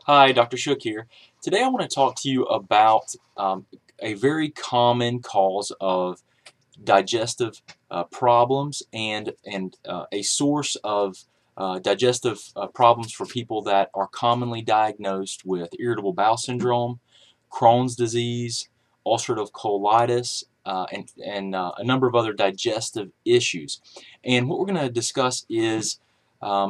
Hi, Dr. Shook here. Today I want to talk to you about a very common cause of digestive problems and a source of digestive problems for people that are commonly diagnosed with irritable bowel syndrome, Crohn's disease, ulcerative colitis, and a number of other digestive issues. And what we're going to discuss is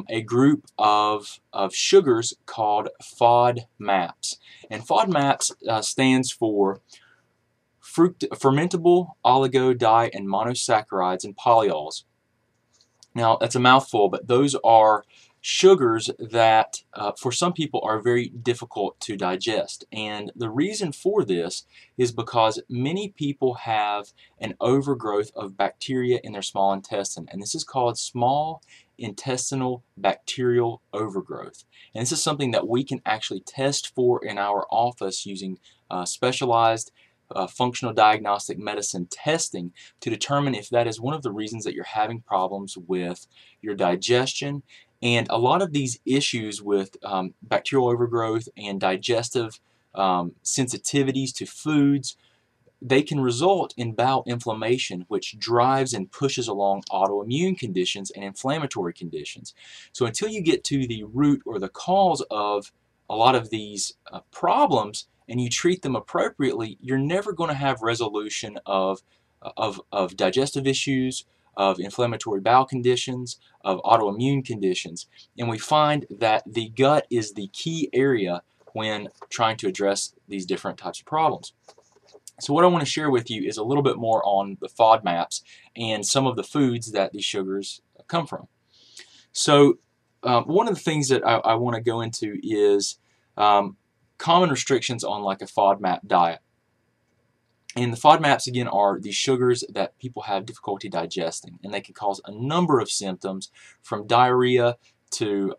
a group of sugars called FODMAPS. And FODMAPS stands for fermentable oligo, di, and monosaccharides and polyols. Now, that's a mouthful, but those are sugars that for some people are very difficult to digest. And the reason for this is because many people have an overgrowth of bacteria in their small intestine, and this is called small intestinal bacterial overgrowth. And this is something that we can actually test for in our office using specialized functional diagnostic medicine testing to determine if that is one of the reasons that you're having problems with your digestion. And a lot of these issues with bacterial overgrowth and digestive sensitivities to foods, they can result in bowel inflammation, which drives and pushes along autoimmune conditions and inflammatory conditions. So until you get to the root or the cause of a lot of these problems and you treat them appropriately, you're never going to have resolution of digestive issues, of inflammatory bowel conditions, of autoimmune conditions. And we find that the gut is the key area when trying to address these different types of problems. So what I want to share with you is a little bit more on the FODMAPs and some of the foods that these sugars come from. So one of the things that I want to go into is common restrictions on like a FODMAP diet. And the FODMAPs, again, are the sugars that people have difficulty digesting, and they can cause a number of symptoms from diarrhea to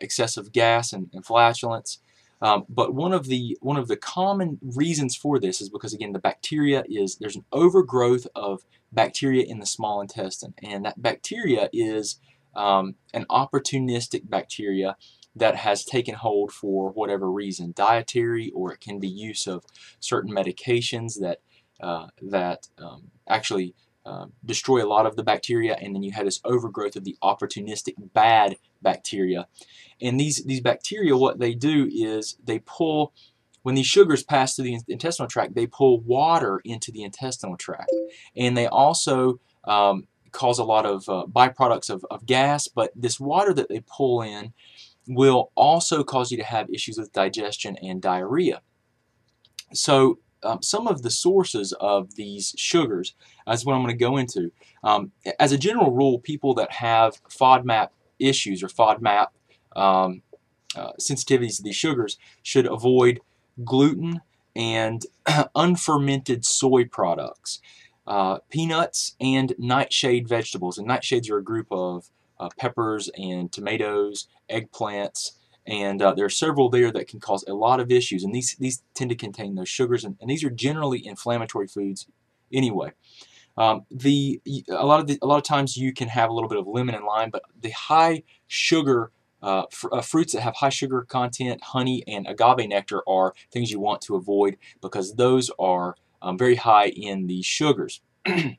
excessive gas and flatulence. But one of the common reasons for this is because, again, there's an overgrowth of bacteria in the small intestine, and that bacteria is an opportunistic bacteria that has taken hold for whatever reason, dietary, or it can be use of certain medications that actually destroy a lot of the bacteria, and then you have this overgrowth of the opportunistic bad bacteria. And these bacteria, what they do is they pull, when these sugars pass through the intestinal tract, they pull water into the intestinal tract. And they also cause a lot of byproducts of gas, but this water that they pull in will also cause you to have issues with digestion and diarrhea. So some of the sources of these sugars is what I'm going to go into. As a general rule, people that have FODMAP issues or FODMAP sensitivities to these sugars should avoid gluten and unfermented soy products, peanuts, and nightshade vegetables. And nightshades are a group of peppers and tomatoes, eggplants, and there are several there that can cause a lot of issues. And these tend to contain those sugars, and these are generally inflammatory foods anyway. A lot of times you can have a little bit of lemon and lime, but the high sugar fruits that have high sugar content, honey and agave nectar, are things you want to avoid because those are very high in the sugars. The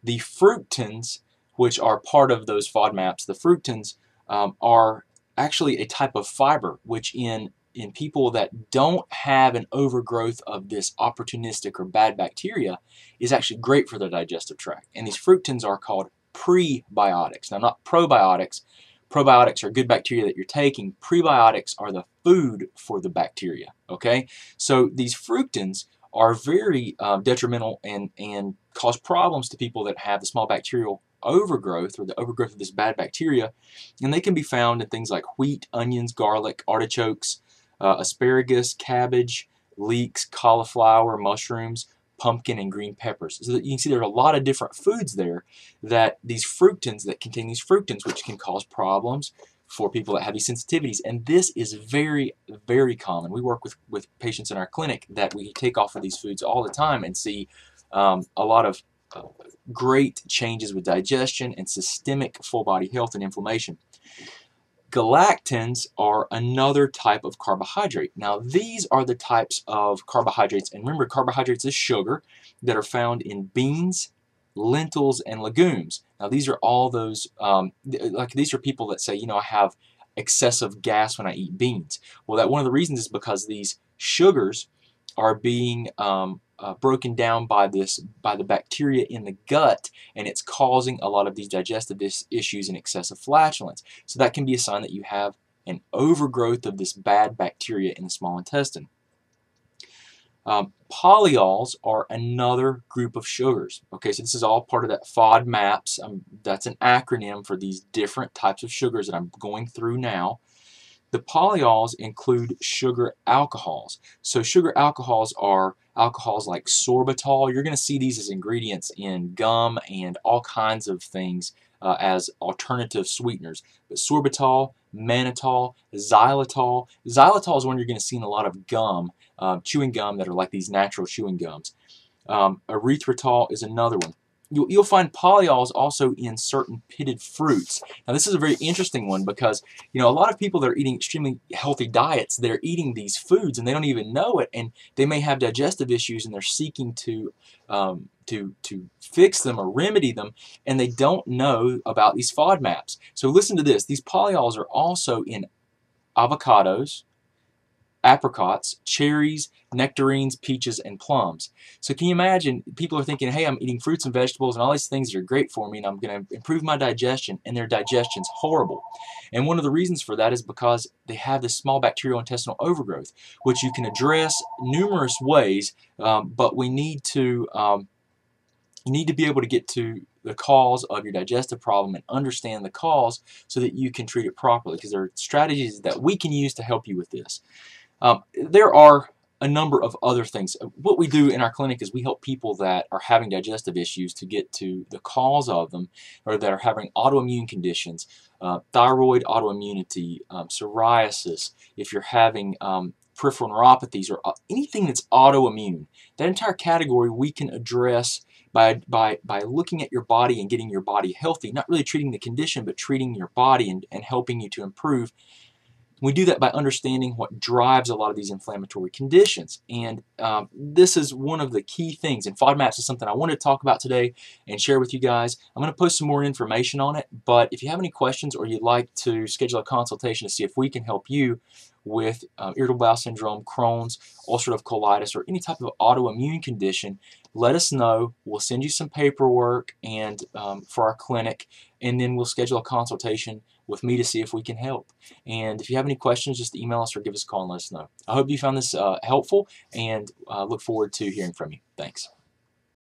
fructans, which are part of those FODMAPs, the fructans are actually a type of fiber, which in people that don't have an overgrowth of this opportunistic or bad bacteria is actually great for their digestive tract. And these fructans are called prebiotics. Now, not probiotics. Probiotics are good bacteria that you're taking. Prebiotics are the food for the bacteria. Okay, so these fructans are very detrimental and cause problems to people that have the small bacterial overgrowth or the overgrowth of this bad bacteria, and they can be found in things like wheat, onions, garlic, artichokes, asparagus, cabbage, leeks, cauliflower, mushrooms, pumpkin, and green peppers. So that you can see there are a lot of different foods there that contain these fructans, which can cause problems for people that have these sensitivities. And this is very, very common. We work with patients in our clinic that we take off of these foods all the time and see a lot of great changes with digestion and systemic full body health and inflammation. Galactans are another type of carbohydrate. Now, these are the types of carbohydrates, and remember, carbohydrates is sugar, that are found in beans, lentils, and legumes. Now, these are all those, these are people that say, I have excessive gas when I eat beans. Well, one of the reasons is because these sugars are being broken down by the bacteria in the gut, and it's causing a lot of these digestive issues and excessive flatulence. So that can be a sign that you have an overgrowth of this bad bacteria in the small intestine. Polyols are another group of sugars. Okay, so this is all part of that FODMAPS. That's an acronym for these different types of sugars that I'm going through now. The polyols include sugar alcohols. So sugar alcohols are alcohols like sorbitol. You're going to see these as ingredients in gum and all kinds of things as alternative sweeteners. But sorbitol, mannitol, xylitol. Xylitol is one you're going to see in a lot of gum, chewing gum that are like these natural chewing gums. Erythritol is another one. You'll find polyols also in certain pitted fruits. Now, this is a very interesting one because, a lot of people that are eating extremely healthy diets, they're eating these foods and they don't even know it, and they may have digestive issues and they're seeking to fix them or remedy them, and they don't know about these FODMAPs. So listen to this. These polyols are also in avocados, apricots, cherries, nectarines, peaches, and plums. So can you imagine, people are thinking, hey, I'm eating fruits and vegetables and all these things that are great for me and I'm going to improve my digestion, and their digestion's horrible. And one of the reasons for that is because they have this small bacterial intestinal overgrowth, which you can address numerous ways, but you need to be able to get to the cause of your digestive problem and understand the cause so that you can treat it properly, because there are strategies that we can use to help you with this. There are a number of other things. What we do in our clinic is we help people that are having digestive issues to get to the cause of them, or that are having autoimmune conditions, thyroid autoimmunity, psoriasis, if you're having peripheral neuropathies, or anything that's autoimmune. That entire category we can address by looking at your body and getting your body healthy, not really treating the condition, but treating your body and helping you to improve. We do that by understanding what drives a lot of these inflammatory conditions, and this is one of the key things, and FODMAPs is something I wanted to talk about today and share with you guys. I'm going to post some more information on it, but if you have any questions or you'd like to schedule a consultation to see if we can help you with irritable bowel syndrome, Crohn's, ulcerative colitis, or any type of autoimmune condition, let us know. We'll send you some paperwork and for our clinic, and then we'll schedule a consultation with me to see if we can help. And if you have any questions, just email us or give us a call and let us know. I hope you found this helpful, and look forward to hearing from you. Thanks.